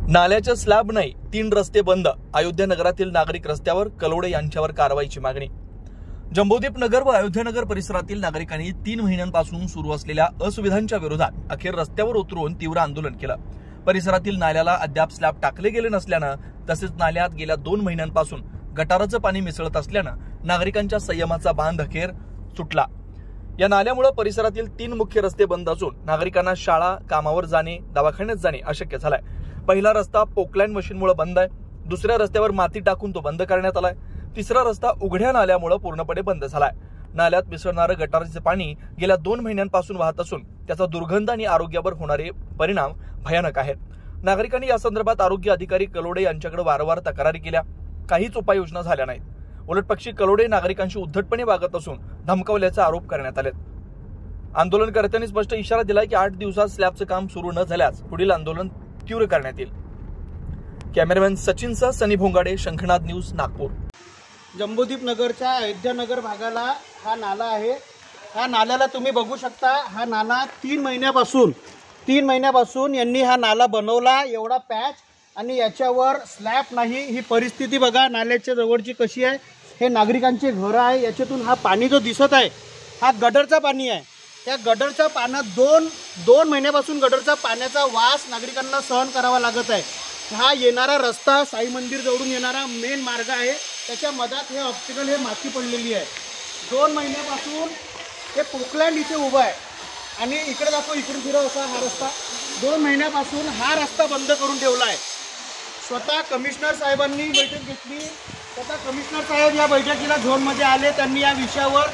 नाल्याच्या स्लॅब नाही, 3 रस्ते बंद. अयोध्या नगरातील नागरिक रस्त्यावर, कलोडे यांच्यावर कारवाईची मागणी. जम्बोदीप नगर व अयोध्या नगर परिसरातील नागरिकांनी 3 महिन्यांपासून सुरू असलेल्या असुविधांच्या विरोधात अखेर रस्त्यावर उतरून तीव्र आंदोलन केलं. परिसरातील नाल्याला अद्याप स्लॅब टाकले गेले नसल्यानं तसेच नाल्यात गेल्या 2 महिन्यांपासून गटाराचं पाणी मिसळत असल्यानं नागरिकांच्या संयमाचा बांध अखेर सुटला. या नाल्यामुळे परिसरातील 3 मुख्य रस्ते बंद असून नागरिकांना शाळा, कामावर जाणे, दवाखान्यात जाणे अशक्य झालंय. पहिला रस्ता पोकलँड मशीनमुळे बंद आहे. दुसऱ्या रस्त्यावर माती टाकून तो बंद करण्यात आलाय. तिसरा रस्ता उघड्या नाल्यामुळे पूर्णपणे बंद झालाय. नाल्यात मिसळणारं गटाराचे पाणी गेल्या 2 महिन्यांपासून वाहत असून त्याचा दुर्गंध आणि आरोग्यावर होणारे परिणाम भयानक आहेत. नागरिकांनी या संदर्भात आरोग्य अधिकारी कलोडे यांच्याकडे वारंवार तक्रारी केल्या. काहीच उपाययोजना झाल्या नाहीत. उलटपक्षी कलोडे नागरिकांशी उद्धटपणे वागत असून धमकावल्याचा आरोप करण्यात आले. आंदोलनकर्त्यांनी स्पष्ट इशारा दिलाय की 8 दिवसात स्लॅबचं काम सुरू न झाल्यास पुढील आंदोलन तीव्र करण्यात येईल. कॅमेरामॅन सचिनसह सनी भोंगाडे, शंखनाद न्यूज, नागपूर. जम्बोदीप नगरच्या अयोध्या नगर भागाला हा नाला आहे. हा नाल्याला तुम्ही बघू शकता. हा नाला 3 महिन्यापासून यांनी हा नाला बनवला. एवढा पॅच आणि याच्यावर स्लॅब नाही. ही परिस्थिती बघा नाल्याच्या जवळची कशी आहे. हे नागरिकांचे घरं आहे. याच्यातून हा पाणी जो दिसत आहे हा गडरचा पाणी आहे. त्या गडरच्या पाण्यात दोन महिन्यापासून गडरचा पाण्याचा वास नागरिकांना सहन करावा लागत आहे. हा येणारा रस्ता साई मंदिर जवळून येणारा मेन मार्ग आहे. त्याच्या मधात हे ऑब्स्टिकल, हे माती पडलेली आहे. 2 महिन्यापासून हे पोकलँड इथे उभं आहे आणि इकडे दाखव, इकडून फिरव असा हा रस्ता. 2 महिन्यापासून हा रस्ता बंद करून ठेवला आहे. स्वतः कमिशनर साहेबांनी बैठक घेतली. स्वतः कमिशनर साहेब या बैठकीला झोनमध्ये आले. त्यांनी या विषयावर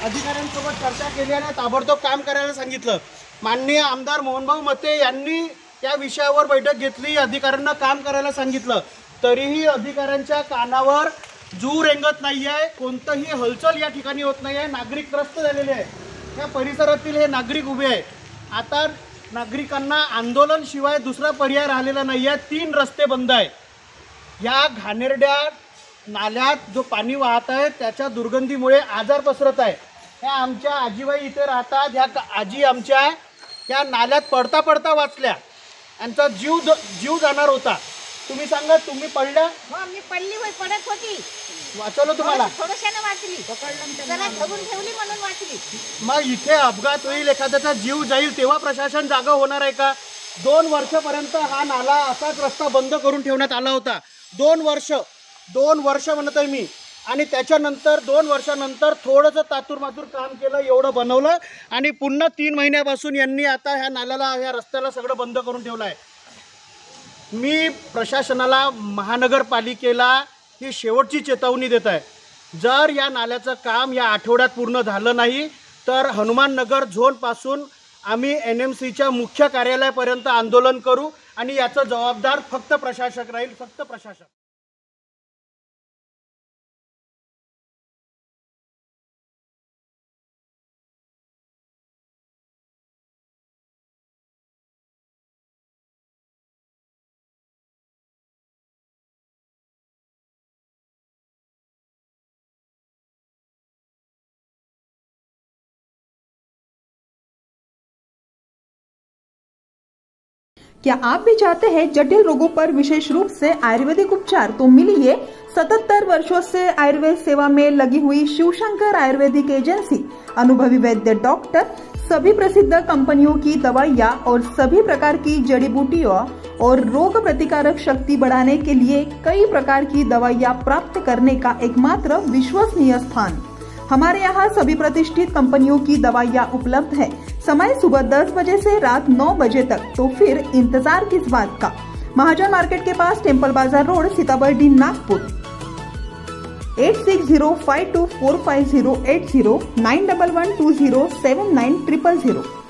अधिकाऱ्यांसोबत चर्चा केली आणि ताबडतोब काम करायला सांगितलं. माननीय आमदार मोहनभाऊ मते यांनी या विषयावर बैठक घेतली. अधिकाऱ्यांना काम करायला सांगितलं. तरीही अधिकाऱ्यांच्या कानावर जू रेंगत नाही आहे. कोणतंही हलचल या ठिकाणी होत नाही आहे. नागरिक त्रस्त झालेले आहे. या परिसरातील हे नागरिक उभे आहे. आता नागरिकांना आंदोलन शिवाय दुसरा पर्याय राहिलेला नाही आहे. 3 रस्ते बंद आहे. या घाणेरड्या नाल्यात जो पाणी वाहत आहे त्याच्या दुर्गंधीमुळे आजार पसरत आहे. ह्या आमच्या आजीबाई इथे राहतात. ह्या आजी आमच्या या नाल्यात पडता पडता वाचल्या. यांचा जीव जाणार होता. तुम्ही सांगा, तुम्ही पडल्या? हो, मी पडली होय, पडत होती. वाचवलं तुम्हाला? थोडंशाने वाचली, जरा दबून ठेवली म्हणून वाचली. मग इथे अपघात होईल, एखाद्याचा जीव जाईल, तेव्हा प्रशासन जागा होणार आहे का? 2 वर्षापर्यंत हा नाला असाच रस्ता बंद करून ठेवण्यात आला होता. 2 वर्ष म्हणत आहे मी. आणि त्याच्यानंतर 2 वर्षानंतर थोडंसं तातूरमातूर काम केलं, एवढं बनवलं आणि पुन्हा 3 महिन्यापासून यांनी आता ह्या नाल्याला, ह्या रस्त्याला सगळं बंद करून ठेवलं आहे. मी प्रशासनाला, महानगरपालिकेला ही शेवटची चेतावणी देत आहे. जर या नाल्याचं काम या आठवड्यात पूर्ण झालं नाही तर हनुमाननगर झोनपासून आम्ही NMCच्या मुख्य कार्यालयापर्यंत आंदोलन करू आणि याचं जबाबदार फक्त प्रशासक राहील, फक्त प्रशासक. क्या आप भी चाहते हैं जटिल रोगों पर विशेष रूप से आयुर्वेदिक उपचार? तो मिलिए 77 वर्षों से आयुर्वेद सेवा में लगी हुई शिवशंकर आयुर्वेदिक एजेंसी, अनुभवी वैद्य डॉक्टर, सभी प्रसिद्ध कंपनियों की दवाइयाँ और सभी प्रकार की जड़ी बूटियों और रोग प्रतिकारक शक्ति बढ़ाने के लिए कई प्रकार की दवाइयाँ प्राप्त करने का एकमात्र विश्वसनीय स्थान। हमारे यहाँ सभी प्रतिष्ठित कंपनियों की दवाइयाँ उपलब्ध है। समय सुबह 10 बजे से रात 9 बजे तक। तो फिर इंतजार किस बात का? महाजन मार्केट के पास, टेम्पल बाजार रोड, सीताबर्डी, नागपुर। 8605245080 9112079000।